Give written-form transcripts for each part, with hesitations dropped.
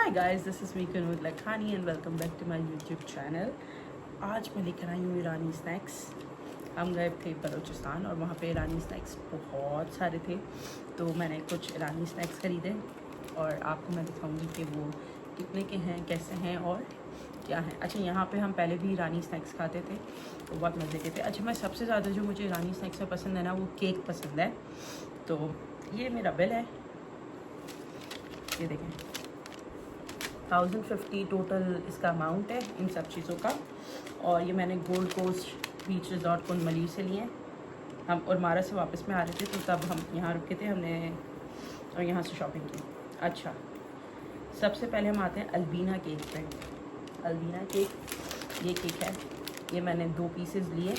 Hi guys, this is me Kunood Lakhani and welcome back to my YouTube channel. आज मैं लेकर आई हूँ ईरानी स्नैक्स। हम गए थे बलूचिस्तान और वहाँ पे ईरानी स्नैक्स बहुत सारे थे, तो मैंने कुछ ईरानी स्नैक्स ख़रीदे और आपको मैं दिखाऊंगी कि वो कितने के हैं, कैसे हैं और क्या है। अच्छा, यहाँ पे हम पहले भी ईरानी स्नैक्स खाते थे तो बहुत मज़े के थे। अच्छा, मैं सबसे ज़्यादा जो मुझे ईरानी स्नैक्स में पसंद है ना, वो केक पसंद है। तो ये मेरा बिल है, ये देखें 1050 टोटल इसका अमाउंट है इन सब चीज़ों का। और ये मैंने गोल्ड कोस्ट बीच रिजॉर्ट कुनमली से लिए। हम और मारा से वापस में आ रहे थे तो तब हम यहाँ रुके थे हमने और यहाँ से शॉपिंग की। अच्छा, सबसे पहले हम आते हैं अल्बीना केक पे। अल्बीना केक, ये केक है, ये मैंने 2 पीसेस लिए।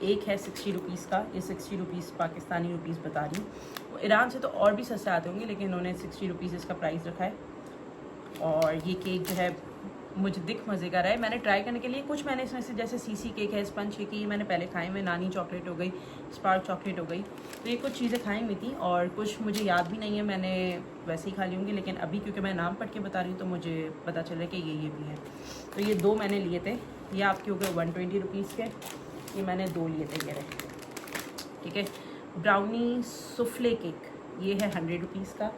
एक है 60 रुपीज़ का, ये 60 रुपीज़ पाकिस्तानी रुपीज़ बता रही हूँ। ईरान से तो और भी सस्ते आते होंगे, लेकिन इन्होंने 60 रुपीज़ इसका प्राइस रखा है। और ये केक जो है मुझे दिख मज़े का रहा है। मैंने ट्राई करने के लिए कुछ मैंने इसमें से, जैसे सीसी केक है, स्पंज केक, ये मैंने पहले खाए में, नानी चॉकलेट हो गई, स्पार्क चॉकलेट हो गई, तो ये कुछ चीज़ें खाई हुई थी और कुछ मुझे याद भी नहीं है, मैंने वैसे ही खा ली होंगी। लेकिन अभी क्योंकि मैं नाम पढ़ के बता रही हूँ तो मुझे पता चल रहा है कि ये भी है। तो ये 2 मैंने लिए थे, ये आपके हो गए 120 रुपीज़ के। ये मैंने 2 लिए थे, ये रहे, ठीक है। ब्राउनी सुफ्ले केक, ये है 100 रुपीज़ का,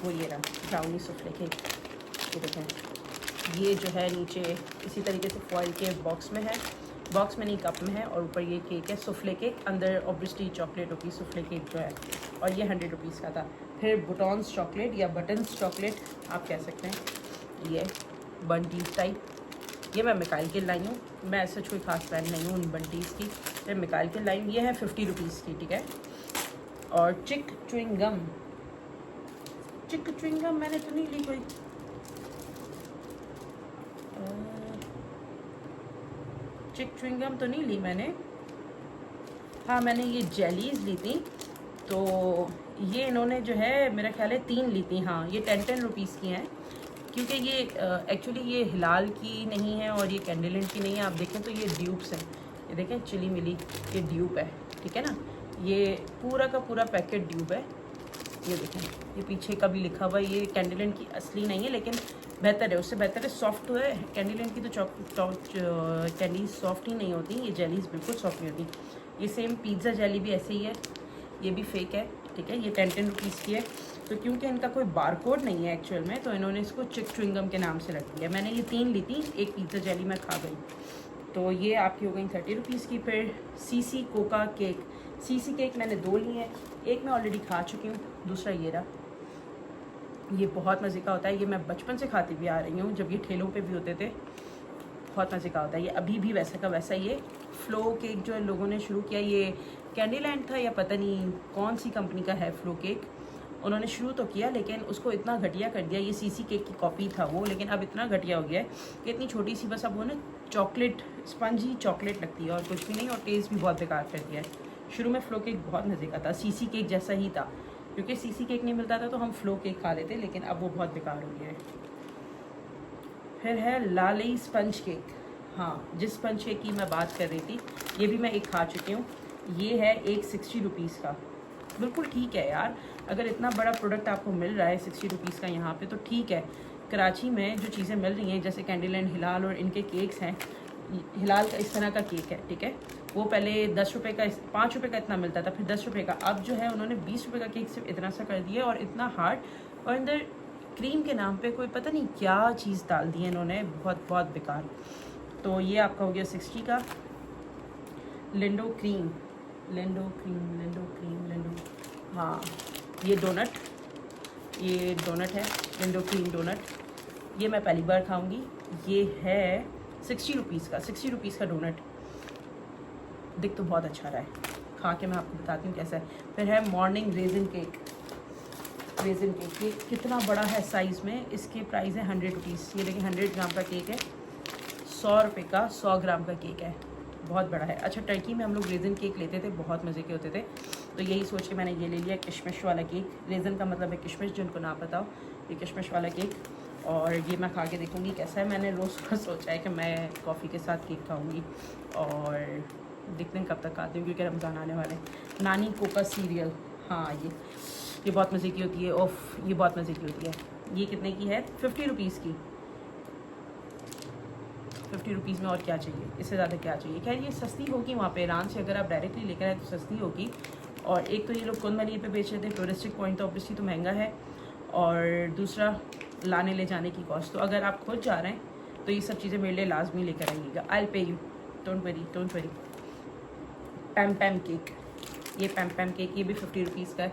वो ये रहा ब्राउनी सुफ्ले केक। ये देखें, ये जो है नीचे इसी तरीके से फॉइल के बॉक्स में है, बॉक्स में नहीं कप में है, और ऊपर ये केक है सुफ्ले केक, अंदर ऑब्वियसली चॉकलेट होगी सुफ्ले केक जो है, और ये 100 रुपीज़ का था। फिर बुटॉन्स चॉकलेट या बटन्स चॉकलेट आप कह सकते हैं, ये बंटीज टाइप, ये मैं मिकाइल के लाई हूँ। मैं ऐसा कोई खास फैन नहीं हूँ उन बंटीज़ की, मैं मिकाइल के लाई हूँ। ये है 50 रुपीज़ की, ठीक है। और चिक च्युइंगम, चिक च्युइंगम मैंने तो नहीं ली कोई, चिक च्युइंगम तो नहीं ली मैंने। हाँ, मैंने ये जेलीज़ ली थी, तो ये इन्होंने जो है मेरा ख्याल है 3 ली थी। हाँ, ये 10 रुपीज़ की हैं, क्योंकि ये एक्चुअली ये हिलाल की नहीं है और ये कैंडीलैंड की नहीं है। आप देखें तो ये ड्यूप्स हैं, ये देखें चिली मिली, ये ड्यूप है, ठीक है ना। ये पूरा का पूरा पैकेट ड्यूप है, ये देखें, ये पीछे का भी लिखा हुआ है। ये कैंडीलैंड की असली नहीं है, लेकिन बेहतर है, उससे बेहतर है, सॉफ्ट तो है। कैंडीलैंड की तो कैंडी सॉफ्ट ही नहीं होती, ये जेलीज़ बिल्कुल सॉफ्ट नहीं होती। ये सेम पिज़्ज़ा जेली भी ऐसे ही है, ये भी फेक है, ठीक है। ये 10 रुपीज़ की है, तो क्योंकि इनका कोई बारकोड नहीं है एक्चुअल में, तो इन्होंने इसको चिक च्युइंगम के नाम से रख दिया। मैंने ये 3 ली थी, एक पिज़्ज़ा जेली मैं खा गई, तो ये आपकी हो गई 30 रुपीज़ की। फिर CC Coca cake, CC cake मैंने 2 लिए हैं, एक मैं ऑलरेडी खा चुकी हूँ, दूसरा ये रहा। ये बहुत मज़े का होता है, ये मैं बचपन से खाती भी आ रही हूँ, जब ये ठेलों पे भी होते थे, बहुत मज़े का होता है। ये अभी भी वैसे का वैसा। ये फ्लो केक जो लोगों ने शुरू किया, ये कैंडीलैंड था या पता नहीं कौन सी कंपनी का है फ्लो केक, उन्होंने शुरू तो किया लेकिन उसको इतना घटिया कर दिया। ये सीसी केक की कॉपी था वो, लेकिन अब इतना घटिया हो गया है कि इतनी छोटी सी बस अब वो ना चॉकलेट, स्पंजी चॉकलेट लगती है और कुछ भी नहीं, और टेस्ट भी बहुत बेकार कर दिया है। शुरू में फ्लो केक बहुत मज़े का था, सीसी केक जैसा ही था, क्योंकि सीसी केक नहीं मिलता था तो हम फ्लो केक खा लेते, लेकिन अब वो बहुत बेकार हो गया है। फिर है लाली स्पंज केक, हाँ, जिस स्पंज केक की मैं बात कर रही थी, ये भी मैं एक खा चुकी हूँ। ये है एक 60 रुपीज़ का, बिल्कुल ठीक है यार। अगर इतना बड़ा प्रोडक्ट आपको मिल रहा है 60 रुपीज़ का यहाँ पे, तो ठीक है। कराची में जो चीज़ें मिल रही हैं, जैसे कैंडीलैंड, हिलाल और इनके केक्स हैं, हिलाल का इस तरह का केक है, ठीक है, वो पहले 10 रुपये का, 5 रुपये का इतना मिलता था, फिर 10 रुपये का, अब जो है उन्होंने 20 रुपये का केक सिर्फ इतना सा कर दिया, और इतना हार्ड, और अंदर क्रीम के नाम पे कोई पता नहीं क्या चीज़ डाल दी है इन्होंने, बहुत बहुत बेकार। तो ये आपका हो गया 60 का। लिंडो क्रीम, लिंडो क्रीम, लिंडो क्रीम, लिंडो, हाँ, ये डोनट, ये डोनट है, लिंडो क्रीम डोनट, ये मैं पहली बार खाऊंगी। ये है 60 रुपीज़ का, 60 रुपीज़ का डोनट। दिख तो बहुत अच्छा रहा है, खा के मैं आपको बताती हूँ कैसा है। फिर है morning resin cake, resin cake, ये कितना बड़ा है साइज़ में, इसके प्राइस है 100 रुपीज़। ये देखिए 100 ग्राम का केक है, 100 रुपये का 100 ग्राम का केक है, बहुत बड़ा है। अच्छा, टर्की में हम लोग रेजिन केक लेते थे, बहुत मज़े के होते थे, तो यही सोच के मैंने ये ले लिया, किशमिश वाला केक। रेजिन का मतलब है किशमिश, जिनको ना पता हो, ये किशमिश वाला केक। और ये मैं खा के देखूँगी कैसा है। मैंने रोज़ सोचा है कि मैं कॉफ़ी के साथ केक खाऊँगी, और देखते हैं कब तक आती हूँ, क्योंकि रमज़ान आने वाले। नानी कोका सीरियल, हाँ, ये बहुत मज़े की होती है, ओफ, ये बहुत मज़े की होती है। ये कितने की है? 50 रुपीज़ की। 50 रुपीज़ में और क्या चाहिए, इससे ज़्यादा क्या चाहिए। खैर ये सस्ती होगी वहाँ पे ईरान से, अगर आप डायरेक्टली लेकर आए तो सस्ती होगी। और एक तो ये लोग कुन मलीर पे बेच रहे थे, टूरिस्टिक पॉइंट तो ऑब्वियसली तो महंगा है, और दूसरा लाने ले जाने की कॉस्ट। तो अगर आप खुद जा रहे हैं तो ये सब चीज़ें मेरे लिए लाजमी लेकर आइएगा। I will pay you, don't worry. पैम पैम cake, ये पैम पैम केक, ये भी 50 रुपीज़ का है।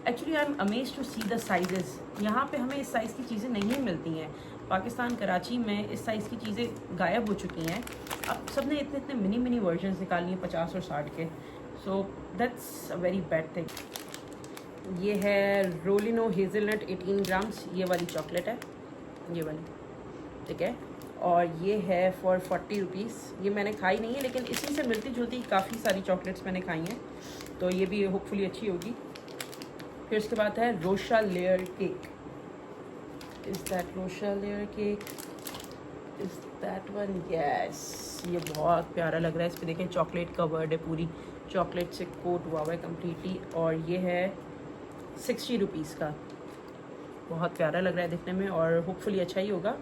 Actually I am amazed to see the sizes. यहाँ पे हमें इस साइज़ की चीज़ें नहीं मिलती हैं। पाकिस्तान कराची में इस साइज़ की चीज़ें गायब हो चुकी हैं। अब सब ने इतने इतने मिनी वर्जन्स निकाली हैं 50 और 60 के। So that's a very bad thing. ये है रोलिनो हेज़लनट 18 ग्राम्स, ये वाली चॉकलेट है, ये वाली, ठीक है। और ये है फॉर 40 रुपीज़। ये मैंने खाई नहीं है, लेकिन इसी से मिलती जुलती काफ़ी सारी चॉकलेट्स मैंने खाई हैं, तो ये भी होपफुली अच्छी होगी। फिर उसके बाद है रोशा layer cake. Is that रोशा layer cake? Is that one? Yes. ये बहुत प्यारा लग रहा है। इस पर देखें चॉकलेट कवर्ड है, पूरी चॉकलेट से कोट हुआ हुआ है कम्प्लीटली। और ये है 60 रुपीज़ का। बहुत प्यारा लग रहा है दिखने में, और होपफुली अच्छा ही होगा।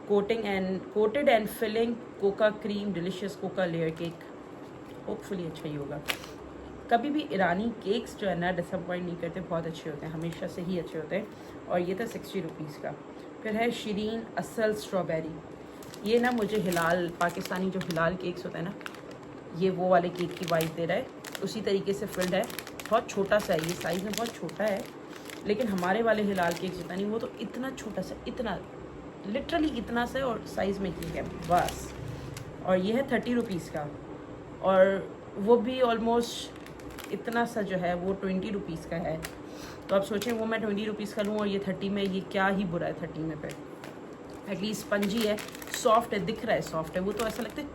Coated and filling cocoa cream delicious cocoa layer cake, hopefully अच्छा ही होगा। कभी भी ईरानी केक्स जो है ना डिसअपॉइंट नहीं करते, बहुत अच्छे होते हैं, हमेशा से ही अच्छे होते हैं। और ये था 60 रुपीज़ का। फिर है शीरीन असल स्ट्रॉबेरी। ये ना मुझे हिलाल, पाकिस्तानी जो हिलाल केक्स होते हैं ना, ये वो वाले केक की वाइब दे रहा है। उसी तरीके से फिल्ड है, बहुत छोटा सा है, ये साइज़ में बहुत छोटा है। लेकिन हमारे वाले हिलाल केक्स होता नहीं, वो तो इतना छोटा सा, इतना लिटरली इतना सा, और साइज़ में केक है बस। और ये है 30 रुपीज़ का, और वो भी ऑलमोस्ट इतना सा जो है वो 20 रुपीज़ का है। तो आप सोचें वो मैं 20 रुपीज़ का लूँ और ये 30 में, ये क्या ही बुरा है 30 में। पे एटलीस्ट स्पंजी है, सॉफ्ट है, दिख रहा है सॉफ्ट है, वो तो ऐसा लगता है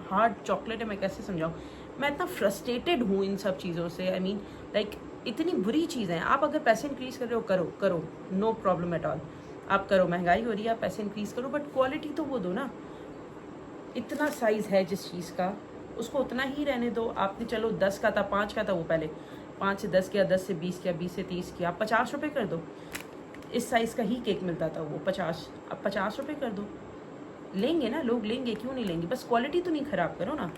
हार्ड चॉकलेट है। मैं कैसे समझाऊँ, मैं इतना फ्रस्ट्रेटेड हूँ इन सब चीज़ों से। आई मीन लाइक इतनी बुरी चीज़ें हैं। आप अगर पैसे इंक्रीज़ कर रहे हो, करो, नो प्रॉब्लम एट ऑल, आप करो। महंगाई हो रही है, आप पैसे इंक्रीज़ करो, बट क्वालिटी तो वो दो ना। इतना साइज़ है जिस चीज़ का, उसको उतना ही रहने दो। आपने चलो 10 का था, 5 का था, वो पहले 5 से 10 किया, 10 से 20 किया, 20 से 30 किया, आप 50 रुपये कर दो। इस साइज़ का ही केक मिलता था वो 50, अब 50 रुपये कर दो। लेंगे ना लोग, लेंगे, क्यों नहीं लेंगे। बस क्वालिटी तो नहीं ख़राब करो ना।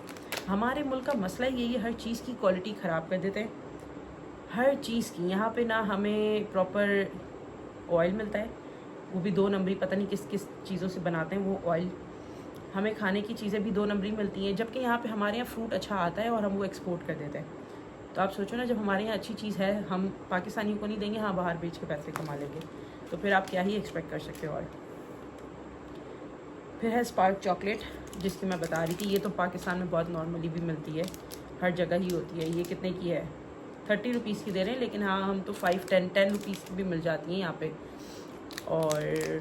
हमारे मुल्क का मसला यही है, हर चीज़ की क्वालिटी ख़राब कर देते हैं, हर चीज़ की। यहाँ पे ना हमें प्रॉपर ऑयल मिलता है, वो भी 2 नंबरी, पता नहीं किस किस चीज़ों से बनाते हैं वो ऑयल। हमें खाने की चीज़ें भी 2 नंबरी मिलती हैं, जबकि यहाँ पे हमारे यहाँ फ्रूट अच्छा आता है और हम वो एक्सपोर्ट कर देते हैं। तो आप सोचो ना, जब हमारे यहाँ अच्छी चीज़ है, हम पाकिस्तानियों को नहीं देंगे, हाँ बाहर बेच के पैसे कमा लेंगे, तो फिर आप क्या ही एक्सपेक्ट कर सकते हो। और फिर है स्पार्क चॉकलेट, जिसकी मैं बता रही थी। ये तो पाकिस्तान में बहुत नॉर्मली भी मिलती है, हर जगह ही होती है। ये कितने की है? 30 रुपीज़ की दे रहे हैं, लेकिन हाँ हम तो 10 रुपीज़ की भी मिल जाती हैं यहाँ पे। और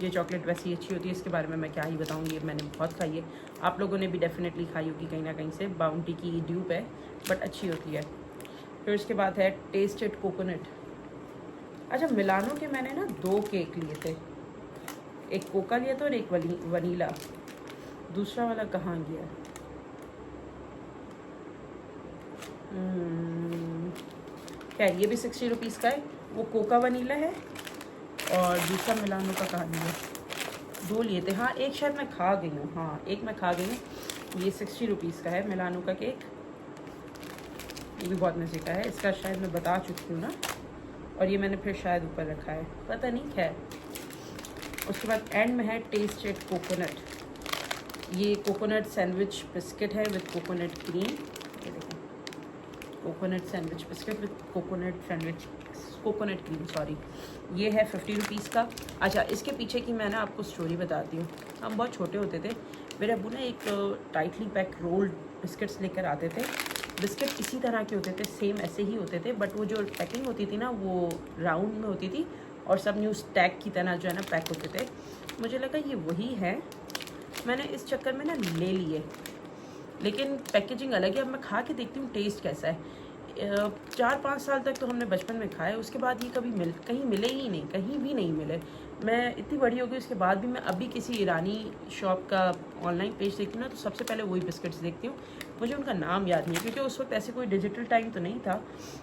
ये चॉकलेट वैसे ही अच्छी होती है, इसके बारे में मैं क्या ही बताऊँ, ये मैंने बहुत खाई है, आप लोगों ने भी डेफिनेटली खाई होगी कहीं ना कहीं से। बाउंटी की ड्यूप है, बट अच्छी होती है। फिर उसके बाद है टेस्टेड कोकोनट। अच्छा, मिलानो के मैंने ना 2 केक लिए थे, एक कोका लिया था और एक वनीला। दूसरा वाला कहाँ गया? खैर ये भी 60 रुपीज़ का है, वो कोका वनीला है, और दूसरा मिलानो का कहाँ लिया? 2 लिए थे, हाँ एक शायद मैं खा गई हूँ, हाँ एक मैं खा गई हूँ। ये 60 रुपीज़ का है मिलानो का केक, ये भी बहुत मज़े का है। इसका शायद मैं बता चुकी हूँ ना, और ये मैंने फिर शायद ऊपर रखा है, पता नहीं। खैर उसके बाद एंड में है टेस्टेड कोकोनट। ये कोकोनट सैंडविच बिस्किट है विद कोकोनट क्रीम। ये देखो, coconut sandwich biscuit with coconut cream, sorry. ये है 50 रुपीज़ का। अच्छा, इसके पीछे की मैं ना आपको स्टोरी बताती हूँ। हम बहुत छोटे होते थे, मेरे अब्बू ना एक टाइटली पैक रोल्ड बिस्किट्स लेकर आते थे। बिस्किट इसी तरह के होते थे, सेम ऐसे ही होते थे, बट वो जो पैकिंग होती थी ना, वो राउंड में होती थी, और सब न्यू स्टैक की तरह जो है ना पैक होते थे। मुझे लगा ये वही है, मैंने इस चक्कर में ना ले लिए, लेकिन पैकेजिंग अलग है। अब मैं खा के देखती हूँ टेस्ट कैसा है। 4-5 साल तक तो हमने बचपन में खाए, उसके बाद ये कभी कहीं मिले ही नहीं, कहीं भी नहीं मिले। मैं इतनी बड़ी हो गई, उसके बाद भी मैं अभी किसी ईरानी शॉप का ऑनलाइन पेज देखती हूँ ना, तो सबसे पहले वही बिस्किट्स देखती हूँ, मुझे उनका नाम याद नहीं है क्योंकि उस वक्त ऐसे कोई डिजिटल टाइम तो नहीं था।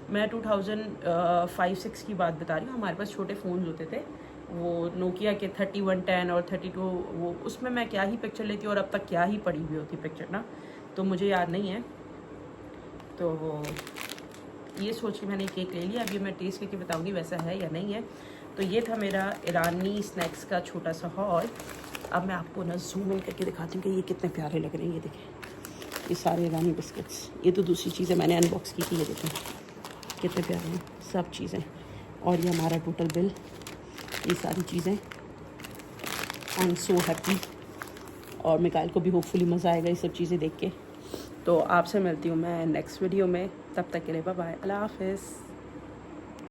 मैं 2005-6 की बात बता रही हूँ। हमारे पास छोटे फ़ोन होते थे, वो नोकिया के 3110 और 32, वो उसमें मैं क्या ही पिक्चर लेती हूँ और अब तक क्या ही पड़ी हुई होती पिक्चर ना, तो मुझे याद नहीं है। तो ये सोच के मैंने केक ले लिया। अभी मैं टेस्ट करके बताऊँगी वैसा है या नहीं है। तो ये था मेरा ईरानी स्नैक्स का छोटा सा हॉल। अब मैं आपको ना जूम इन करके दिखाती हूँ कि ये कितने प्यारे लग रहे हैं। ये देखें, ये सारे ईरानी बिस्किट्स। ये तो दूसरी चीज़ें मैंने अनबॉक्स की थी। ये देखें कितने प्यारे हैं सब चीज़ें। और ये हमारा टोटल बिल, ये सारी चीज़ें। I am so happy. और मिकाइल को भी होपफुली मज़ा आएगा ये सब चीज़ें देख के। तो आपसे मिलती हूँ मैं नेक्स्ट वीडियो में। तब तक के लिए बाय बाय, अल्लाह हाफ़िज़।